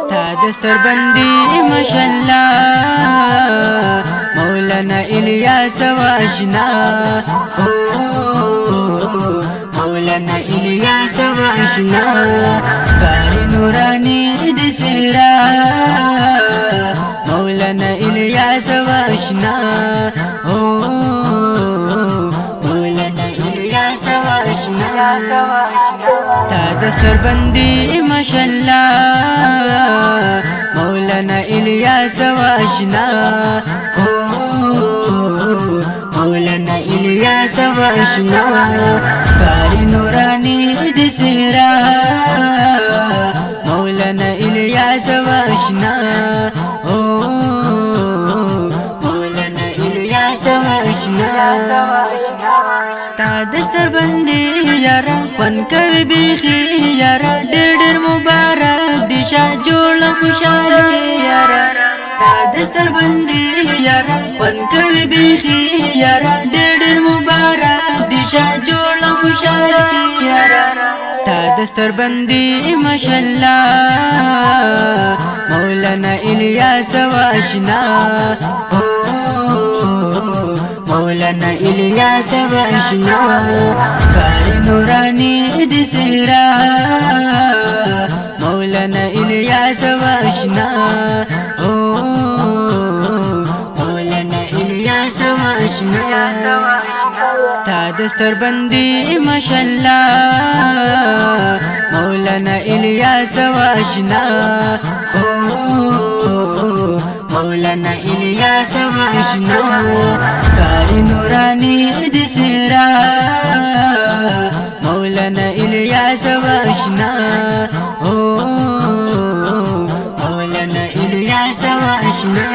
ستا دستر بندی ماشاءالله مولانا الیاس واشنا مولانا الیاس واشنا کاری نورانی دسرا مولانا الیاس واشنا مولانا الیاس واشنا ستا دستر بندی ماشاءالله مولانا الیاس واشنا مولانا الیاس واشنا کاری نورانی دسرا مولانا الیاس واشنا مولانا الیاس واشنا ستا دستر بندی یارا فن کوي بیخي یارا ډېر مبارک دي شاه جوړ خوشالي یارا ستا دستر بندی یارا فن کوي بیخي یارا ډېر مبارک دي شاه جوړ خوشالي یارا ستا دستر بندی ماشاءالله مولانا الیاس واشنا مولانا الیاس واشنا کاری نورانی دسرا مولانا الیاس واشنا مولانا الیاس واشنا ستا دستر بندی ماشاءالله مولانا الیاس واشنا مولانا الیاس واشنا کاری نورانی دسرا مولانا الیاس واشنا مولانا الیاس واشنا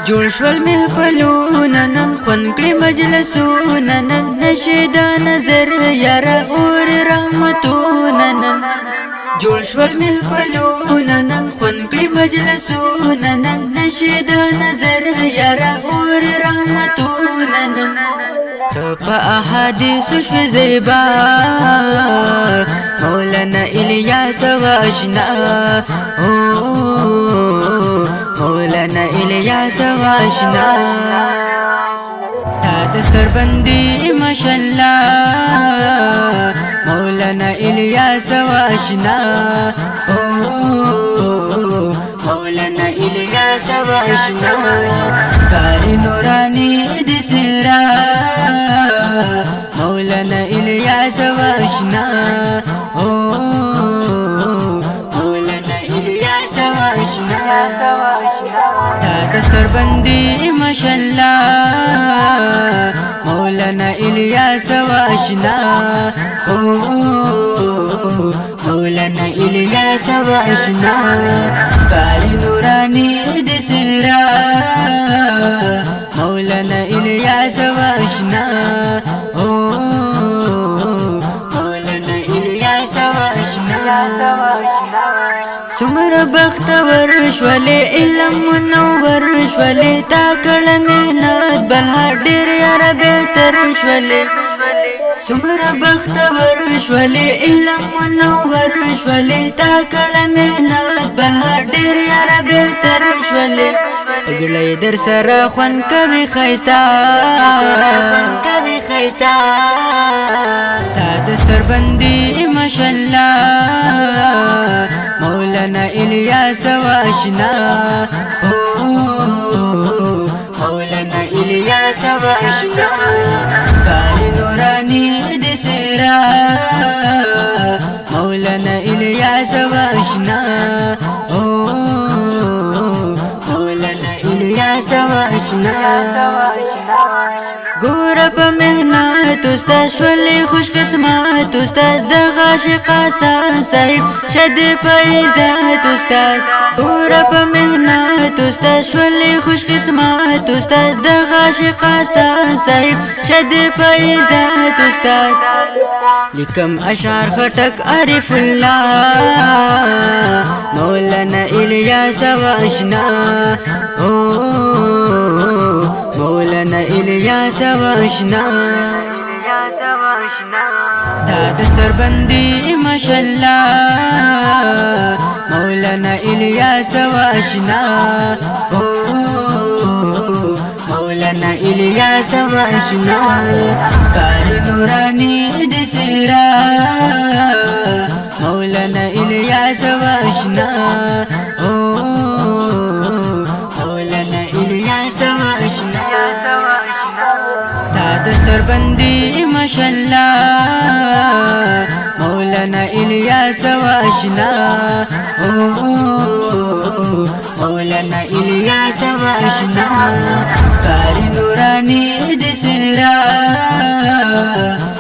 جوړ شول محفلونه نن خون کړي مجلسونه نن نشید نظر یار اور رحمتونه نن جوړ شول محفلونه نن خون کړي مجلسونه نن نشید نظر یار اور رحمتونه نن ته په احادیث شو زیبا مولانا الیاس واشنا مولانا الیاس واشنا ستا دستر بندی ماشاءالله مولانا الیاس واشنا مولانا الیاس واشنا کاری نورانی دسرا مولانا الیاس واشنا مولانا الیاس واشنا ستا دستر بندی ماشاءالله مولانا الیاس واشنا مولانا الیاس واشنا کاری نورانی دسرا مولانا الیاس واشنا مولانا الیاس واشنا سمر بختور شولې علم منور شولې تا کړه مهنت بلها ډېر یار بهتر شولې سمر بختور شولې علم منور شولې تا کړه مهنت بلها ډېر یار بهتر شولې پګړې در سره خوان کوي خيستا ستا دستر بندی ماشاءالله مولانا الیاس واشنا مولانا الیاس واشنا کاری نورانی دسرا مولانا الیاس واشنا مولانا الیاس واشنا ګور په مهنت استاد شولې خوش قسمت استاد د عاشق قاسم صاحب شد په عزت استاد ګور په مهنت استاد شولې خوش قسمت استاد د عاشق قاسم صاحب شد په عزت استاد لیکم اشعار خټک عارف الله مولانا الیاس واشنا مولانا الیاس واشنا ستا دستر بندی ماشاءالله مولانا الیاس واشنا مولانا الیاس واشنا کار نورانی د سیرا مولانا الیاس واشنا مولانا الیاس واشنا ستا دستر بندی ماشاءاللہ مولانا الیاس واشنا مولانا الیاس واشنا کار نورانی د سیرا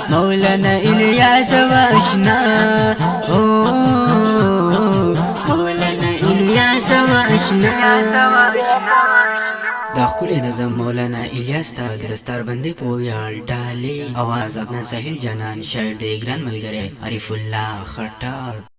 مولانا الیاس واشنا مولانا الیاس واشنا دا خکل نظم مولانا الیاس تا درستار بندی پویال ڈالی آواز ادنا ساحل جانان شاعر دے گران ملگرے عریف اللہ خطار